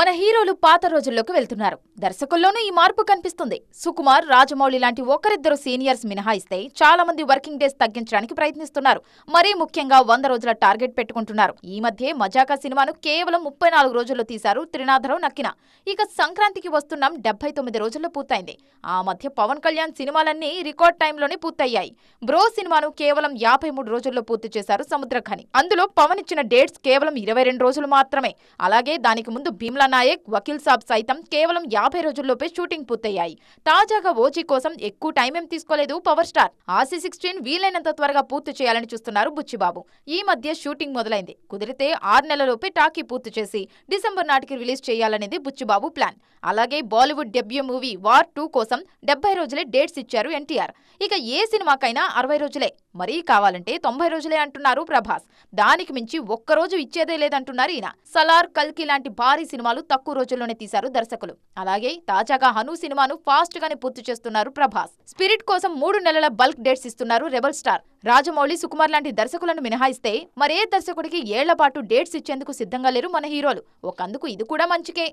మన హీరోలు పాత రోజుల్లోకి వెళ్తున్నారు. దర్శకుల్లోనూ ఈ మార్పు కనిపిస్తుంది. సుకుమార్, రాజమౌళి లాంటి ఒకరిద్దరు సీనియర్స్ మినహాయిస్తే చాలా మంది వర్కింగ్ డేస్ తగ్గించడానికి ప్రయత్నిస్తున్నారు. మరీ ముఖ్యంగా 100 రోజుల టార్గెట్ పెట్టుకుంటున్నారు. ఈ మధ్య మజాకా సినిమాను కేవలం 34 రోజుల్లో తీశారు త్రినాథరావు నక్కిన. ఇక సంక్రాంతికి వస్తున్నాం 79 రోజుల్లో పూర్తయింది. ఆ మధ్య పవన్ కళ్యాణ్ సినిమాలన్నీ రికార్డ్ టైంలోనే పూర్తయ్యాయి. బ్రో సినిమాను కేవలం 53 రోజుల్లో పూర్తి చేశారు సముద్రఖని. అందులో పవన్ ఇచ్చిన డేట్స్ కేవలం 22 రోజులు మాత్రమే. అలాగే దానికి ముందు భీమ్లా నాయక్, వకీల్ సాబ్ సైతం కేవలం 50 రోజుల్లోపే షూటింగ్ పూర్తయ్యాయి. తాజాగా ఓజీ కోసం ఎక్కువ టైం ఏం తీసుకోలేదు పవర్ స్టార్. ఆర్సీ-16 వీలైనంత త్వరగా పూర్తి చేయాలని చూస్తున్నారు బుచ్చిబాబు. ఈ మధ్య షూటింగ్ మొదలైంది. కుదిరితే 6 నెలలలోపే టాకీ పూర్తి చేసి డిసెంబర్ నాటికి రిలీజ్ చేయాలనేది బుచ్చిబాబు ప్లాన్. అలాగే బాలీవుడ్ డెబ్యూ మూవీ వార్ 2 కోసం 70 రోజులే డేట్స్ ఇచ్చారు ఎన్టీఆర్. ఇక ఏ సినిమాకైనా 60 రోజులే, మరీ కావాలంటే 90 రోజులే అంటున్నారు ప్రభాస్. దానికి మించి ఒక్కరోజు ఇచ్చేదే లేదంటున్నారు ఈయన. సలార్, కల్కి లాంటి భారీ సినిమాలు తక్కువ రోజుల్లోనే తీశారు దర్శకులు. అలాగే తాజాగా హను సినిమాను ఫాస్ట్ గానే పూర్తి చేస్తున్నారు ప్రభాస్. స్పిరిట్ కోసం 3 నెలల బల్క్ డేట్స్ ఇస్తున్నారు రెబల్ స్టార్. రాజమౌళి, సుకుమార్ లాంటి దర్శకులను మినహాయిస్తే మరే దర్శకుడికి ఏళ్ల పాటు డేట్స్ ఇచ్చేందుకు సిద్ధంగా లేరు మన హీరోలు. ఒకందుకు ఇది కూడా మంచికే.